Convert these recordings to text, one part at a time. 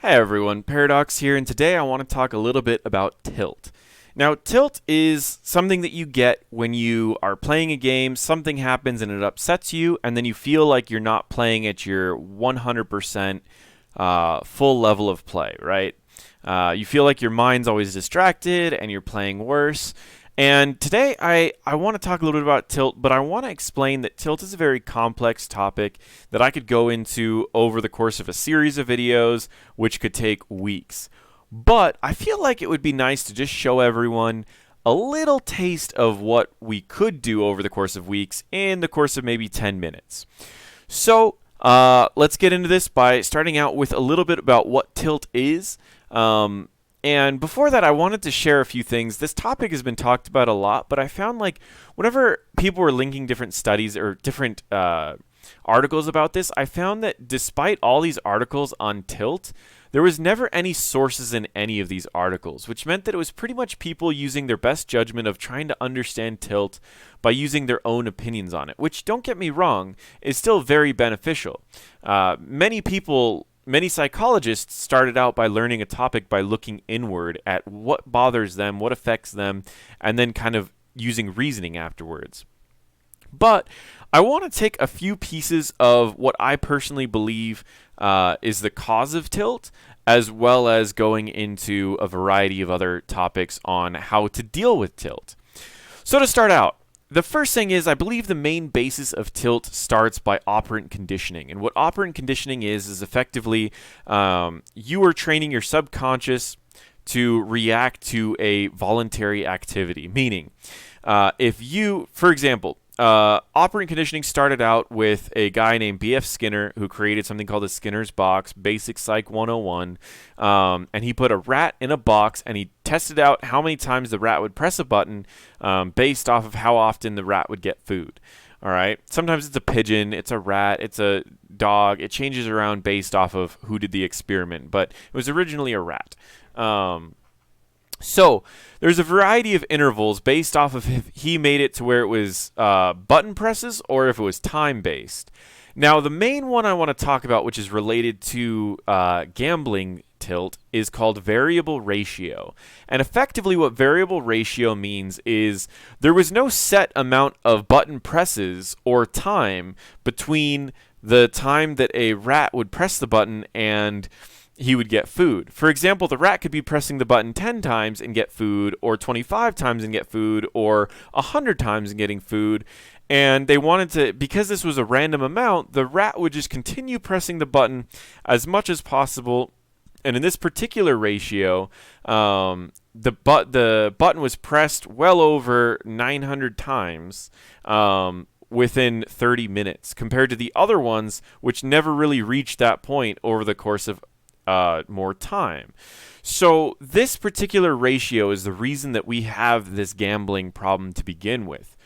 Hi everyone, Paradox here, and today I want to talk a little bit about tilt. Now, tilt is something that you get when you are playing a game, something happens and it upsets you, and then you feel like you're not playing at your 100% full level of play, right? You feel like your mind's always distracted and you're playing worse. And today I want to talk a little bit about tilt, but I want to explain that tilt is a very complex topic that I could go into over the course of a series of videos, which could take weeks. But I feel like it would be nice to just show everyone a little taste of what we could do over the course of weeks in the course of maybe 10 minutes. So let's get into this by starting out with a little bit about what tilt is. And before that, I wanted to share a few things. This topic has been talked about a lot, but I found like whenever people were linking different studies or different articles about this, I found that despite all these articles on tilt, there was never any sources in any of these articles, which meant that it was pretty much people using their best judgment of trying to understand tilt by using their own opinions on it, which, don't get me wrong, is still very beneficial. Many psychologists started out by learning a topic by looking inward at what bothers them, what affects them, and then kind of using reasoning afterwards. But I want to take a few pieces of what I personally believe is the cause of tilt, as well as going into a variety of other topics on how to deal with tilt. So to start out, the first thing is I believe the main basis of tilt starts by operant conditioning. And what operant conditioning is effectively you are training your subconscious to react to a voluntary activity. Meaning, if you, for example, operant conditioning started out with a guy named B.F. Skinner who created something called the Skinner's box, Basic Psych 101, and he put a rat in a box and he tested out how many times the rat would press a button based off of how often the rat would get food. All right. Sometimes it's a pigeon, it's a rat, it's a dog. It changes around based off of who did the experiment, but it was originally a rat. So there's a variety of intervals based off of if he made it to where it was button presses or if it was time-based. Now, the main one I want to talk about, which is related to gambling tilt, is called variable ratio. And effectively what variable ratio means is there was no set amount of button presses or time between the time that a rat would press the button and he would get food. For example, the rat could be pressing the button 10 times and get food, or 25 times and get food, or 100 times and getting food. And they wanted to, because this was a random amount, the rat would just continue pressing the button as much as possible. And in this particular ratio, the button was pressed well over 900 times within 30 minutes, compared to the other ones, which never really reached that point over the course of more time. So this particular ratio is the reason that we have this gambling problem to begin with.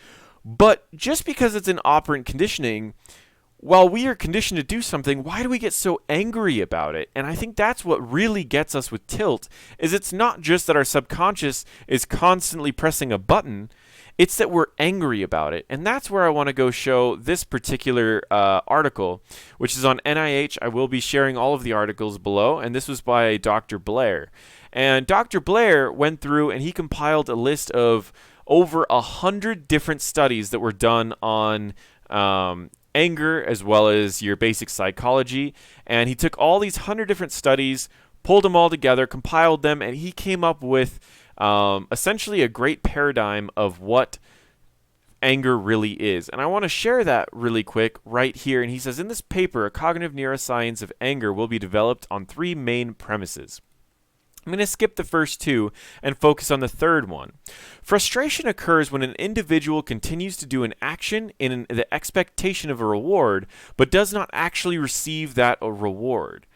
But just because it's an operant conditioning, while we are conditioned to do something, why do we get so angry about it? And I think that's what really gets us with tilt, is it's not just that our subconscious is constantly pressing a button, it's that we're angry about it. And that's where I want to go show this particular article, which is on NIH. I will be sharing all of the articles below, and this was by Dr. Blair. And Dr. Blair went through and he compiled a list of over 100 different studies that were done on anger as well as your basic psychology. And he took all these 100 different studies, pulled them all together, compiled them, and he came up with essentially a great paradigm of what anger really is. And I want to share that really quick right here. And he says, in this paper, a cognitive neuroscience of anger will be developed on 3 main premises. I'm going to skip the first 2 and focus on the third one. Frustration occurs when an individual continues to do an action in the expectation of a reward, but does not actually receive that reward.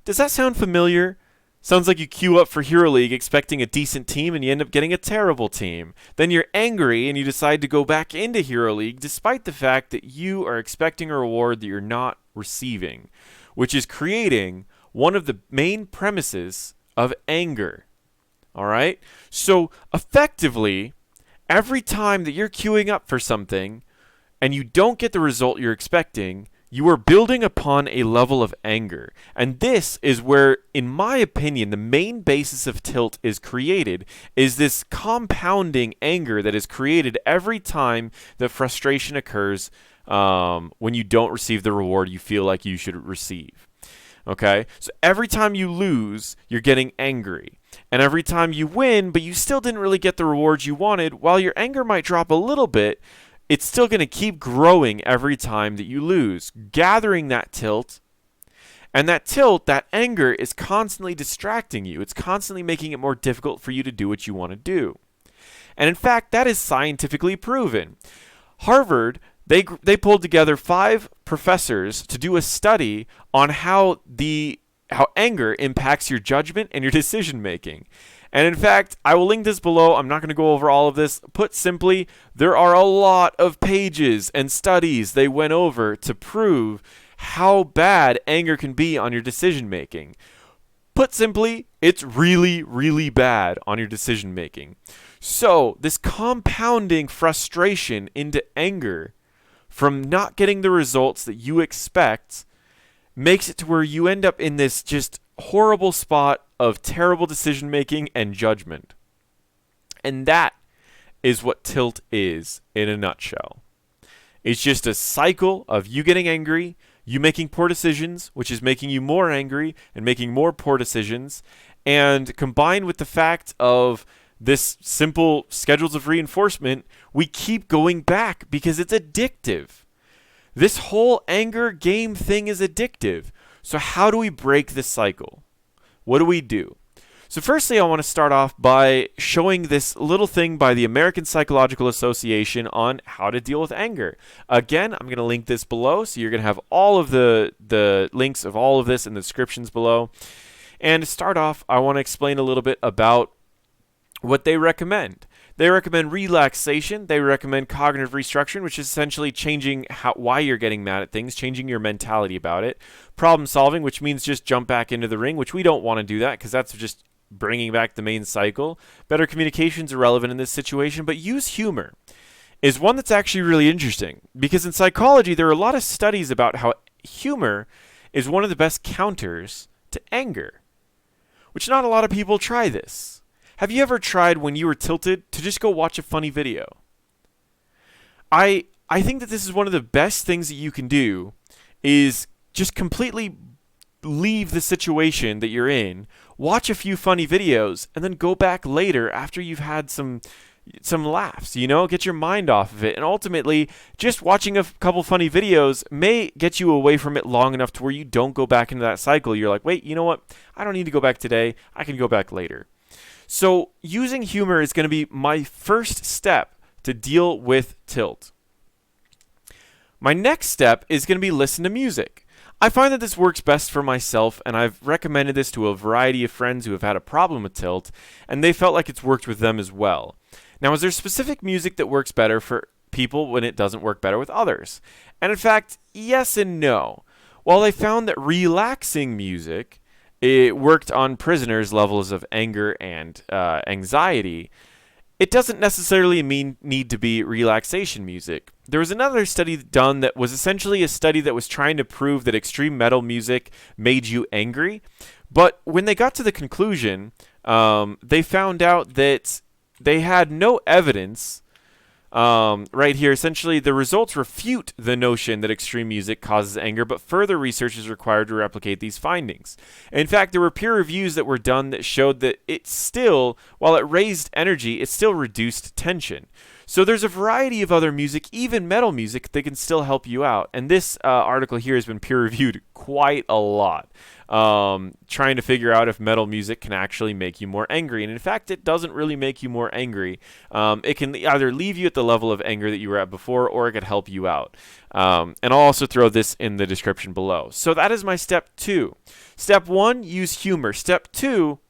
Does that sound familiar? Sounds like you queue up for Hero League expecting a decent team and you end up getting a terrible team. Then you're angry and you decide to go back into Hero League despite the fact that you are expecting a reward that you're not receiving, which is creating one of the main premises of anger. All right? So effectively, every time that you're queuing up for something and you don't get the result you're expecting, You are building upon a level of anger. And this is where, in my opinion, the main basis of tilt is created, is this compounding anger that is created every time that frustration occurs when you don't receive the reward you feel like you should receive. Okay? So every time you lose, you're getting angry. And every time you win, but you still didn't really get the rewards you wanted, while your anger might drop a little bit, it's still going to keep growing every time that you lose, gathering that tilt. And that tilt, that anger, is constantly distracting you. It's constantly making it more difficult for you to do what you want to do. And in fact, that is scientifically proven. Harvard, they pulled together 5 professors to do a study on how anger impacts your judgment and your decision making. And in fact, I will link this below. I'm not going to go over all of this. Put simply, there are a lot of pages and studies they went over to prove how bad anger can be on your decision making. Put simply, it's really, really bad on your decision making. So, this compounding frustration into anger from not getting the results that you expect makes it to where you end up in this just horrible spot of terrible decision making and judgment. And that is what tilt is in a nutshell. It's just a cycle of you getting angry, you making poor decisions, which is making you more angry and making more poor decisions, and combined with the fact of this simple schedules of reinforcement, we keep going back because it's addictive. This whole anger game thing is addictive. So how do we break this cycle? What do we do? So firstly, I want to start off by showing this little thing by the American Psychological Association on how to deal with anger. Again, I'm going to link this below, so you're going to have all of the links of all of this in the descriptions below. And to start off, I want to explain a little bit about what they recommend. They recommend relaxation. They recommend cognitive restructuring, which is essentially changing why you're getting mad at things, changing your mentality about it. Problem solving, which means just jump back into the ring, which we don't want to do that because that's just bringing back the main cycle. Better communications are relevant in this situation, but use humor is one that's actually really interesting because in psychology, there are a lot of studies about how humor is one of the best counters to anger, which not a lot of people try this. Have you ever tried when you were tilted to just go watch a funny video? I think that this is one of the best things that you can do is just completely leave the situation that you're in, watch a few funny videos, and then go back later after you've had some laughs, get your mind off of it. And ultimately, just watching a couple funny videos may get you away from it long enough to where you don't go back into that cycle. You're like, wait, you know what? I don't need to go back today. I can go back later. So using humor is going to be my first step to deal with tilt. My next step is going to be listen to music. I find that this works best for myself, and I've recommended this to a variety of friends who have had a problem with tilt, and they felt like it's worked with them as well. Now, is there specific music that works better for people when it doesn't work better with others? And in fact, yes and no. While they found that relaxing music, it worked on prisoners' levels of anger and anxiety, it doesn't necessarily need to be relaxation music. There was another study done that was essentially a study that was trying to prove that extreme metal music made you angry. But when they got to the conclusion, they found out that they had no evidence. Right here, essentially, the results refute the notion that extreme music causes anger, but further research is required to replicate these findings. In fact, there were peer reviews that were done that showed that it still, while it raised energy, it still reduced tension. So there's a variety of other music, even metal music, that can still help you out. And this article here has been peer-reviewed quite a lot, trying to figure out if metal music can actually make you more angry. And in fact, it doesn't really make you more angry. It can either leave you at the level of anger that you were at before, or it could help you out. And I'll also throw this in the description below. So that is my step 2. Step 1, use humor. Step 2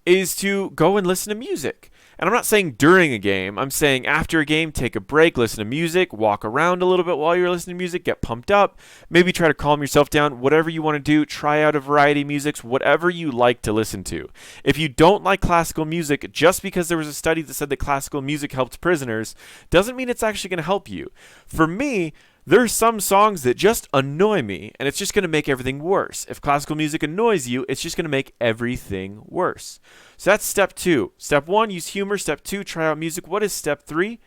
is to go and listen to music. And I'm not saying during a game. I'm saying after a game, take a break, listen to music, walk around a little bit while you're listening to music, get pumped up, maybe try to calm yourself down, whatever you want to do. Try out a variety of musics, whatever you like to listen to. If you don't like classical music, just because there was a study that said that classical music helped prisoners, doesn't mean it's actually going to help you. For me, There's some songs that just annoy me, and it's just going to make everything worse. If classical music annoys you, it's just going to make everything worse. So that's step 2. Step 1, use humor. Step 2, try out music. What is step 3?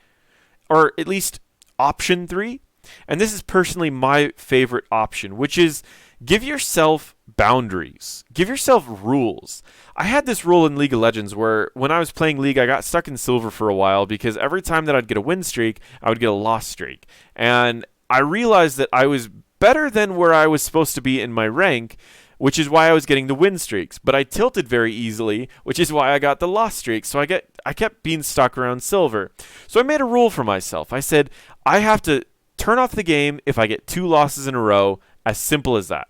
Or at least option 3? And this is personally my favorite option, which is give yourself boundaries. Give yourself rules. I had this rule in League of Legends where when I was playing League, I got stuck in silver for a while because every time that I'd get a win streak, I would get a loss streak. And I realized that I was better than where I was supposed to be in my rank, which is why I was getting the win streaks. But I tilted very easily, which is why I got the loss streaks. So I kept being stuck around silver. So I made a rule for myself. I said, I have to turn off the game if I get 2 losses in a row, as simple as that.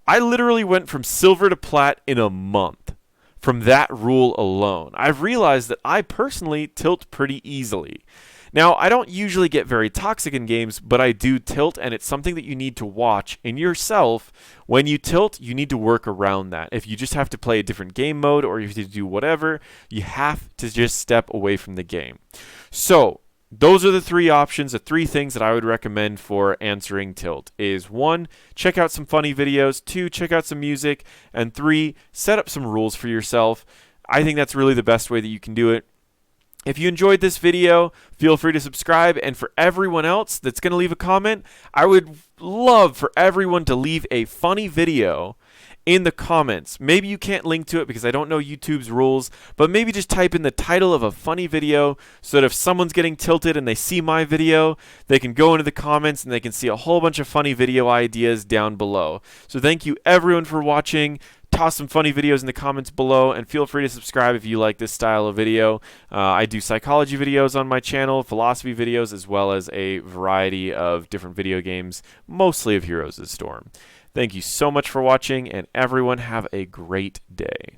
I literally went from silver to plat in a month from that rule alone. I've realized that I personally tilt pretty easily. Now, I don't usually get very toxic in games, but I do tilt, and it's something that you need to watch in yourself. When you tilt, you need to work around that. If you just have to play a different game mode or you have to do whatever, you have to just step away from the game. So, those are the 3 options, the 3 things that I would recommend for answering tilt is 1, check out some funny videos, 2, check out some music, and 3, set up some rules for yourself. I think that's really the best way that you can do it. If you enjoyed this video, feel free to subscribe, and for everyone else that's going to leave a comment, I would love for everyone to leave a funny video in the comments. Maybe you can't link to it because I don't know YouTube's rules, but maybe just type in the title of a funny video so that if someone's getting tilted and they see my video, they can go into the comments and they can see a whole bunch of funny video ideas down below. So thank you everyone for watching. Toss some funny videos in the comments below, and feel free to subscribe if you like this style of video. I do psychology videos on my channel, philosophy videos, as well as a variety of different video games, mostly of Heroes of the Storm. Thank you so much for watching, and everyone have a great day.